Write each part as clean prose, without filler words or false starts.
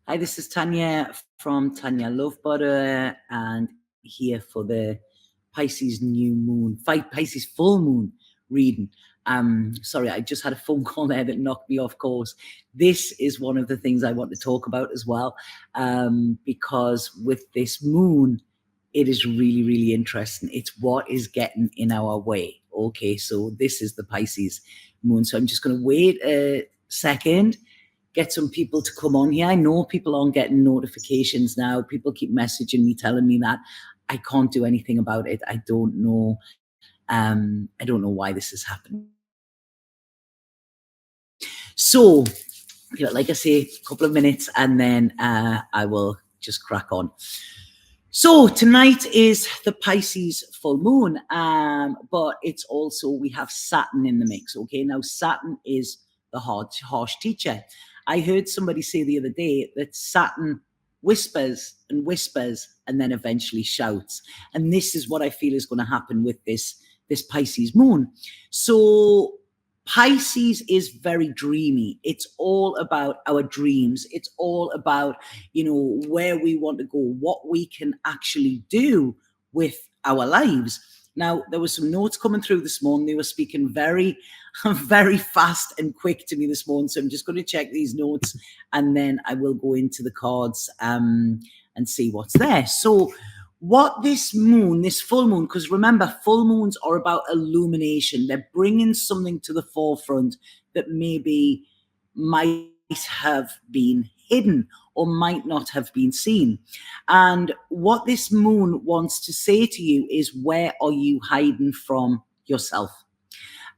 Hi, this is Tanya from Tanya Love Butter, and here for the Pisces new moon, Pisces full moon reading. Sorry, I just had a phone call there that knocked me off course. This is one of the things I want to talk about as well, because with this moon, it is really, really interesting. It's what is getting in our way. Okay, so this is the Pisces moon. So I'm just going to wait a second, get some people to come on here. I know people aren't getting notifications now. People keep messaging me, telling me that I can't do anything about it. I don't know. I don't know why this is happening. So, like I say, a couple of minutes and then I will just crack on. So tonight is the Pisces full moon, but it's also, we have Saturn in the mix. Okay, now Saturn is the harsh teacher. I heard somebody say the other day that Saturn whispers and whispers and then eventually shouts. And this is what I feel is going to happen with this Pisces moon. So Pisces is very dreamy. It's all about our dreams. It's all about, where we want to go, what we can actually do with our lives. Now, there were some notes coming through this morning. They were speaking very, very fast and quick to me this morning. So I'm just going to check these notes and then I will go into the cards and see what's there. So what this moon, this full moon, because remember, full moons are about illumination. They're bringing something to the forefront that maybe might have been hidden or might not have been seen. And what this moon wants to say to you is, where are you hiding from yourself?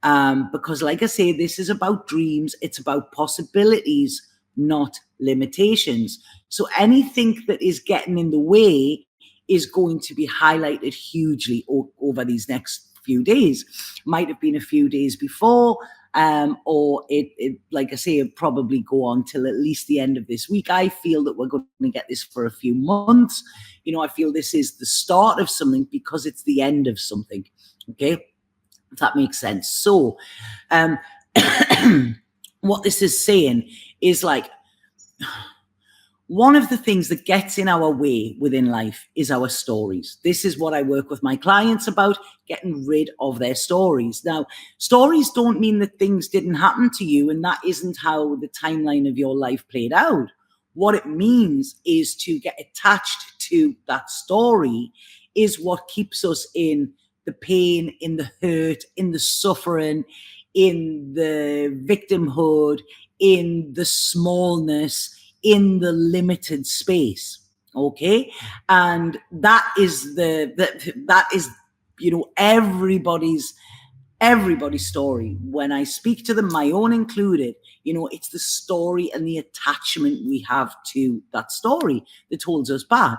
Because like I say, this is about dreams. It's about possibilities, not limitations. So anything that is getting in the way is going to be highlighted hugely over these next few days. Might have been a few days before, or it like I say, it'll probably go on till at least the end of this week. I feel that we're going to get this for a few months. I feel this is the start of something because it's the end of something. Okay, if that makes sense. So what this is saying is, like, one of the things that gets in our way within life is our stories. This is what I work with my clients about, getting rid of their stories. Now, stories don't mean that things didn't happen to you and that isn't how the timeline of your life played out. What it means is to get attached to that story is what keeps us in the pain, in the hurt, in the suffering, in the victimhood, in the smallness, in the limited space. Okay, and that is everybody's story. When I speak to them, my own included, it's the story and the attachment we have to that story that holds us back.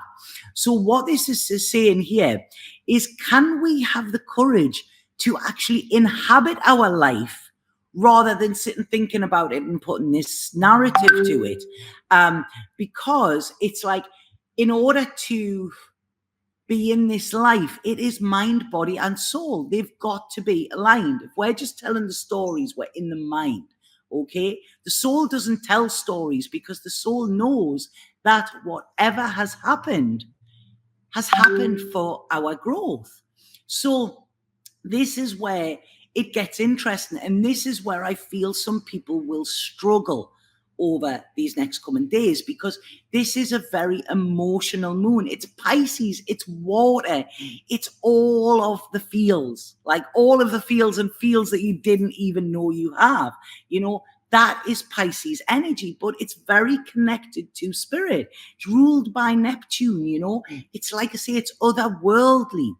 So what this is saying here is, can we have the courage to actually inhabit our life rather than sitting thinking about it and putting this narrative to it? Because it's like, in order to be in this life, it is mind, body, and soul. They've got to be aligned. If we're just telling the stories, we're in the mind. Okay? The soul doesn't tell stories because the soul knows that whatever has happened for our growth. So this is where it gets interesting. And this is where I feel some people will struggle over these next coming days, because this is a very emotional moon. It's Pisces, it's water, it's all of the feels, like all of the feels and feels that you didn't even know you have. That is Pisces energy, but it's very connected to spirit. It's ruled by Neptune, It's like I say, it's otherworldly.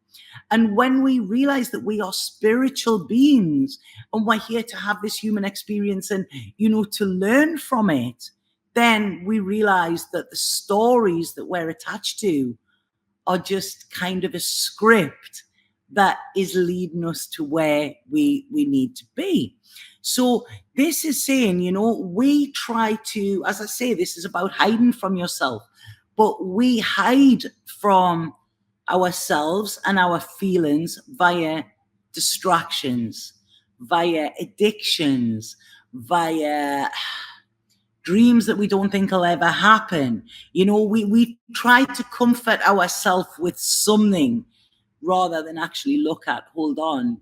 And when we realize that we are spiritual beings and we're here to have this human experience and, to learn from it, then we realize that the stories that we're attached to are just kind of a script that is leading us to where we need to be. So this is saying, we try to, as I say, this is about hiding from yourself, but we hide from ourselves and our feelings via distractions, via addictions, via dreams that we don't think will ever happen. We try to comfort ourselves with something rather than actually look at, hold on,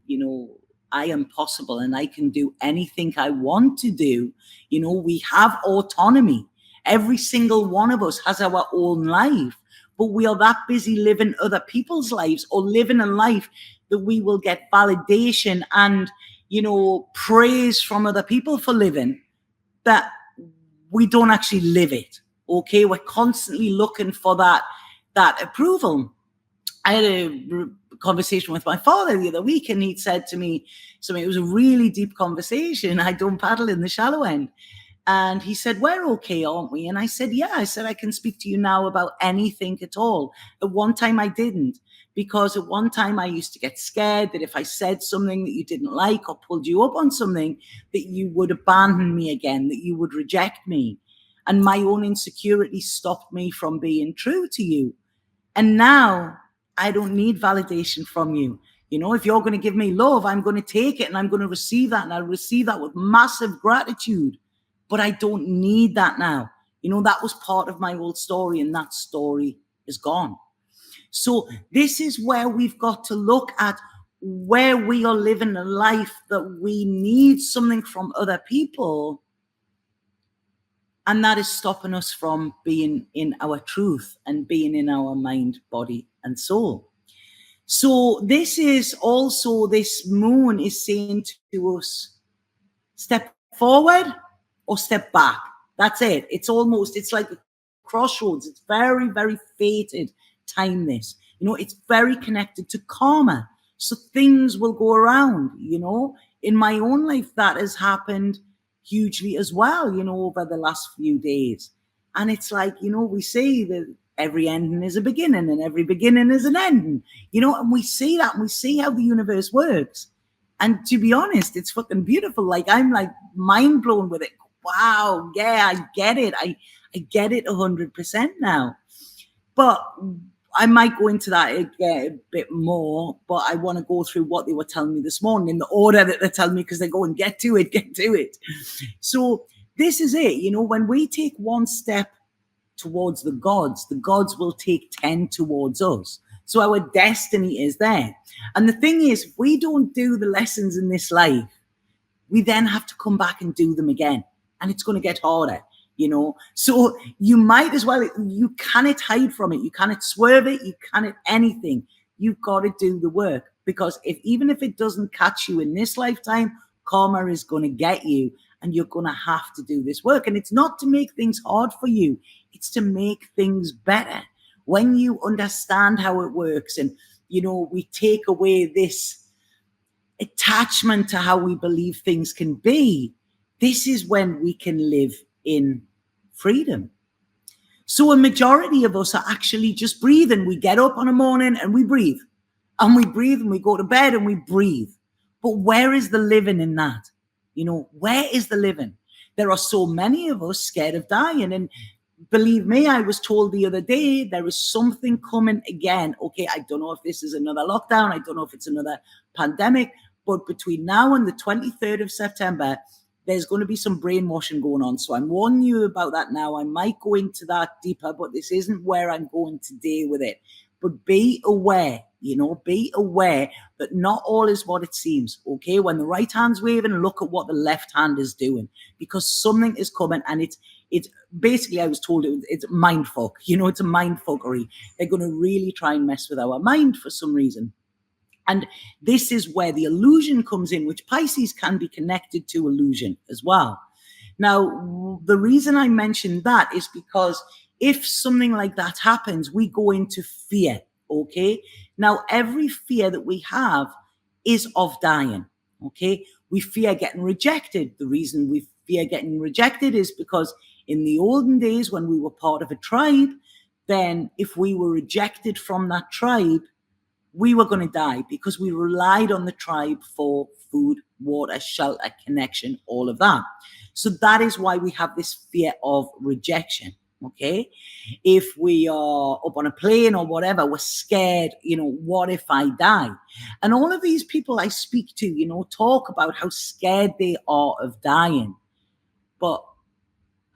I am possible and I can do anything I want to do. We have autonomy. Every single one of us has our own life, but we are that busy living other people's lives or living a life that we will get validation and, praise from other people for living, that we don't actually live it. Okay. We're constantly looking for that approval. I had a conversation with my father the other week, and he'd said to me something. It was a really deep conversation. I don't paddle in the shallow end. And he said, we're okay, aren't we? And I said, yeah. I said, I can speak to you now about anything at all. At one time I didn't, because at one time I used to get scared that if I said something that you didn't like or pulled you up on something, that you would abandon me again, that you would reject me. And my own insecurity stopped me from being true to you. And now I don't need validation from you. If you're going to give me love, I'm going to take it and I'm going to receive that. And I'll receive that with massive gratitude. But I don't need that now. That was part of my old story, and that story is gone. So this is where we've got to look at where we are living a life that we need something from other people. And that is stopping us from being in our truth and being in our mind, body, and soul. So this is also, this moon is saying to us, step forward or step back. That's it. It's like a crossroads. It's very, very fated time, this. It's very connected to karma. So things will go around, In my own life, that has happened hugely as well, over the last few days. And it's like, we say that every ending is a beginning and every beginning is an ending, and we see that, and we see how the universe works. And to be honest, it's fucking beautiful. Like, I'm like mind blown with it. Wow, yeah, I get it. I get it 100% now. But I might go into that a bit more, but I want to go through what they were telling me this morning in the order that they're telling me, because they go and get to it. So this is it. When we take one step towards the gods will take 10 towards us. So our destiny is there. And the thing is, if we don't do the lessons in this life, we then have to come back and do them again. And it's going to get harder, So you might as well, you cannot hide from it. You cannot swerve it. You cannot anything. You've got to do the work, because even if it doesn't catch you in this lifetime, karma is going to get you, and you're going to have to do this work. And it's not to make things hard for you. It's to make things better. When you understand how it works, and, we take away this attachment to how we believe things can be, this is when we can live in freedom. So a majority of us are actually just breathing. We get up on a morning and we breathe, and we breathe, and we go to bed and we breathe. But where is the living in that? Where is the living? There are so many of us scared of dying. And believe me, I was told the other day, there is something coming again. Okay, I don't know if this is another lockdown. I don't know if it's another pandemic. But between now and the 23rd of September, there's going to be some brainwashing going on. So I'm warning you about that now. I might go into that deeper, but this isn't where I'm going today with it. But be aware, be aware that not all is what it seems, okay? When the right hand's waving, look at what the left hand is doing, because something is coming, and it's basically, I was told it's mind fuck, it's a mind fuckery. They're going to really try and mess with our mind for some reason. And this is where the illusion comes in, which Pisces can be connected to illusion as well. Now, the reason I mentioned that is because if something like that happens, we go into fear, okay? Now, every fear that we have is of dying, okay? We fear getting rejected. The reason we fear getting rejected is because in the olden days, when we were part of a tribe, then if we were rejected from that tribe, we were going to die, because we relied on the tribe for food, water, shelter, connection, all of that. So that is why we have this fear of rejection, okay? If we are up on a plane or whatever, we're scared, what if I die? And all of these people I speak to, talk about how scared they are of dying. But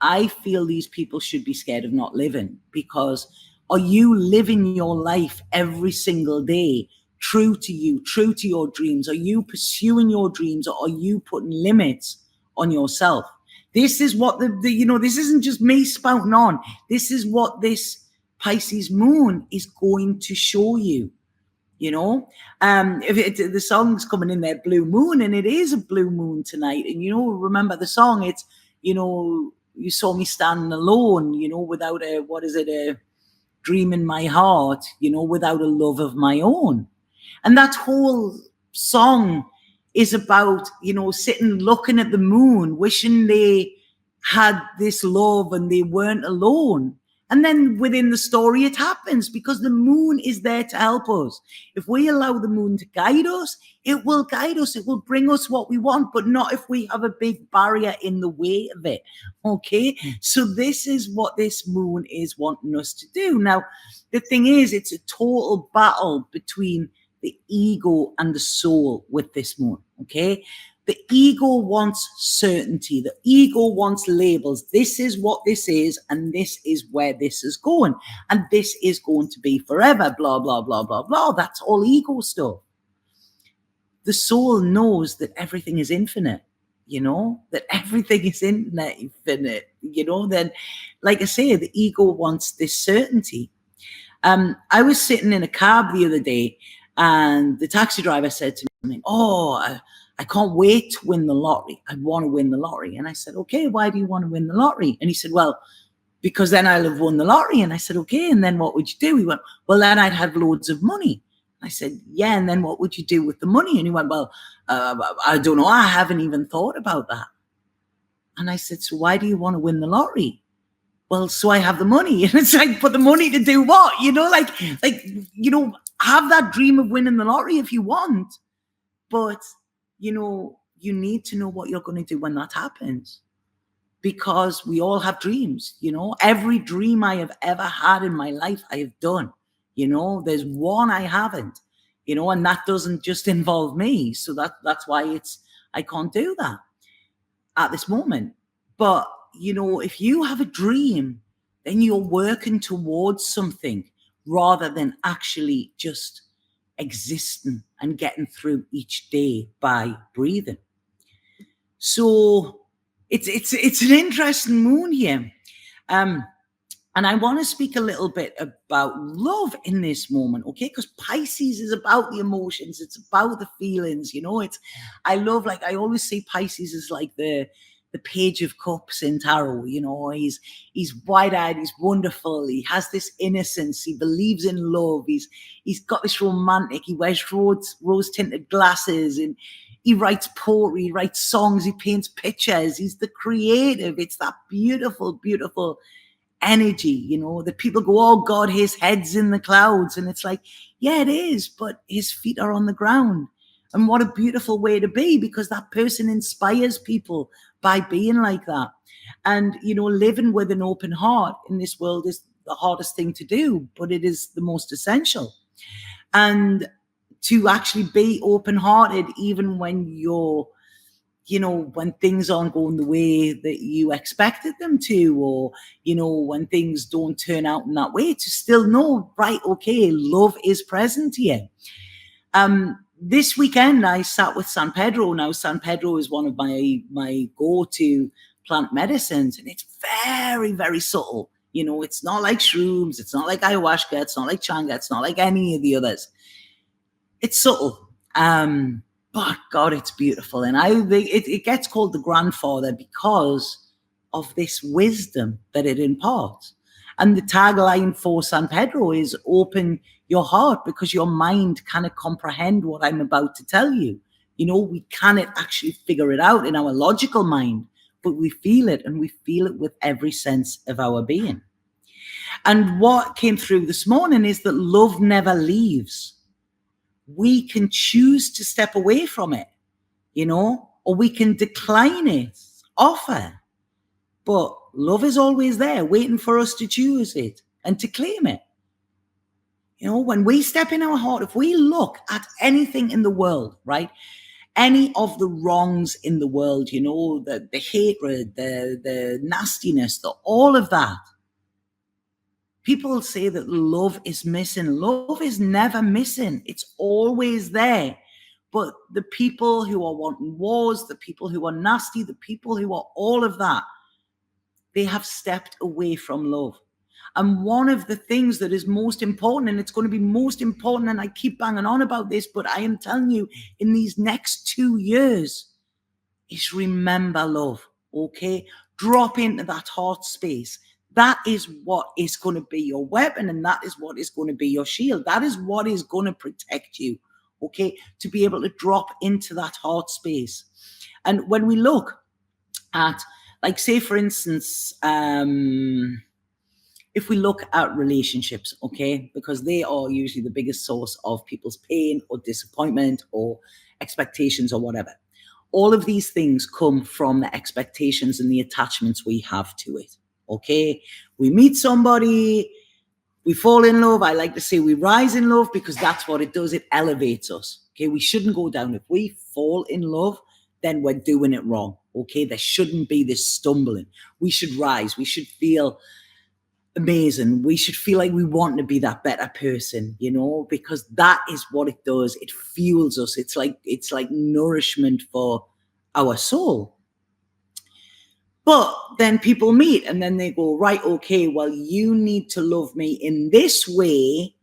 I feel these people should be scared of not living, because are you living your life every single day true to you, true to your dreams? Are you pursuing your dreams, or are you putting limits on yourself? This is what this isn't just me spouting on. This is what this Pisces moon is going to show you. If the song's coming in there, Blue Moon, and it is a blue moon tonight. And remember the song, it's you saw me standing alone, without a dream in my heart, without a love of my own. And that whole song is about, sitting looking at the moon, wishing they had this love and they weren't alone. And then within the story, it happens, because the moon is there to help us. If we allow the moon to guide us, it will guide us. It will bring us what we want, but not if we have a big barrier in the way of it. Okay. So this is what this moon is wanting us to do. Now, the thing is, it's a total battle between the ego and the soul with this moon. Okay. The ego wants certainty. The ego wants labels. This is what this is, and this is where this is going. And this is going to be forever, blah, blah, blah, blah, blah. That's all ego stuff. The soul knows that everything is infinite, that everything is infinite, then, like I say, the ego wants this certainty. I was sitting in a cab the other day, and the taxi driver said to me, I can't wait to win the lottery. I want to win the lottery. And I said, okay, why do you want to win the lottery? And he said, well, because then I'll have won the lottery. And I said, okay, and then what would you do? He went, well, then I'd have loads of money. I said, yeah, and then what would you do with the money? And he went, well, I don't know. I haven't even thought about that. And I said, so why do you want to win the lottery? Well, so I have the money. And it's like, but the money to do what? Have that dream of winning the lottery if you want. But you need to know what you're going to do when that happens, because we all have dreams. Every dream I have ever had in my life, I have done. There's one I haven't, and that doesn't just involve me. So that's why I can't do that at this moment. But, if you have a dream, then you're working towards something rather than actually just existing and getting through each day by breathing. So it's an interesting moon here. And I want to speak a little bit about love in this moment, okay? Because Pisces is about the emotions. It's about the feelings, I always say Pisces is like the Page of Cups in tarot. He's wide-eyed, he's wonderful, he has this innocence, he believes in love, he's got this romantic, he wears rose-tinted glasses, and he writes poetry, he writes songs, he paints pictures, he's the creative. It's that beautiful, beautiful energy, that people go, oh God, his head's in the clouds. And it's like, yeah, it is, but his feet are on the ground. And what a beautiful way to be, because that person inspires people by being like that. And, living with an open heart in this world is the hardest thing to do, but it is the most essential. And to actually be open-hearted, even when you're, when things aren't going the way that you expected them to, or, when things don't turn out in that way, to still know, right, okay, love is present here. This weekend, I sat with San Pedro. Now, San Pedro is one of my go-to plant medicines, and it's very, very subtle. It's not like shrooms. It's not like ayahuasca. It's not like changa. It's not like any of the others. It's subtle. But God, it's beautiful. And it gets called the grandfather because of this wisdom that it imparts. And the tagline for San Pedro is open your heart, because your mind cannot comprehend what I'm about to tell you. We cannot actually figure it out in our logical mind, but we feel it, and we feel it with every sense of our being. And what came through this morning is that love never leaves. We can choose to step away from it, or we can decline its offer. But love is always there, waiting for us to choose it and to claim it. When we step in our heart, if we look at anything in the world, right, any of the wrongs in the world, you know, the hatred, the nastiness, all of that. People say that love is missing. Love is never missing. It's always there. But the people who are wanting wars, the people who are nasty, the people who are all of that, they have stepped away from love. And one of the things that is most important, and it's going to be most important, and I keep banging on about this, but I am telling you, in these next 2 years, is remember love, okay? Drop into that heart space. That is what is going to be your weapon, and that is what is going to be your shield. That is what is going to protect you, okay? To be able to drop into that heart space. And when we look at, like, say, for instance, if we look at relationships, okay, because they are usually the biggest source of people's pain or disappointment or expectations or whatever. All of these things come from the expectations and the attachments we have to it, okay? We meet somebody, we fall in love. I like to say we rise in love because that's what it does. It elevates us, okay? We shouldn't go down. If we fall in love, then we're doing it wrong, okay? There shouldn't be this stumbling. We should rise. We should feel amazing. We should feel like we want to be that better person, you know, because that is what it does. It fuels us. It's like nourishment for our soul. But then people meet and then they go, right, okay, well, you need to love me in this way,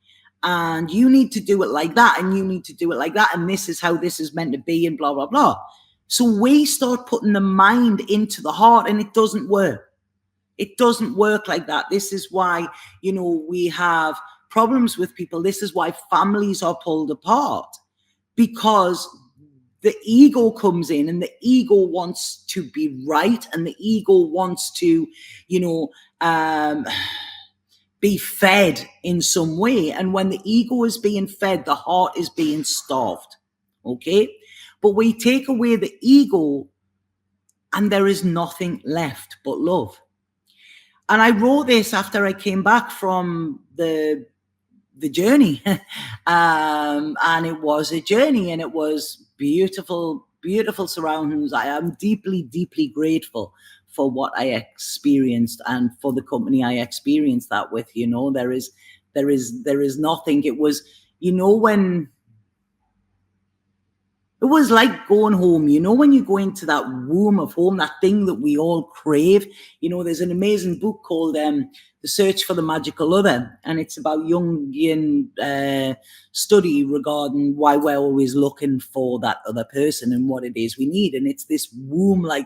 and you need to do it like that, and you need to do it like that, and this is how this is meant to be, and blah, blah, blah. So we start putting the mind into the heart, and it doesn't work. It doesn't work like that. This is why, you know, we have problems with people. This is why families are pulled apart, because the ego comes in, and the ego wants to be right, and the ego wants to, you know, be fed in some way. And when the ego is being fed, the heart is being starved, okay? But we take away the ego, and there is nothing left but love. And I wrote this after I came back from the journey. And it was a journey, and it was beautiful, beautiful surroundings. I am deeply, deeply grateful for what I experienced and for the company I experienced that with. You know, there is nothing. It was, you know, when it was like going home, you know, when you go into that womb of home, that thing that we all crave. You know, there's an amazing book called The Search for the Magical Other, and it's about Jungian study regarding why we're always looking for that other person and what it is we need. And it's this womb-like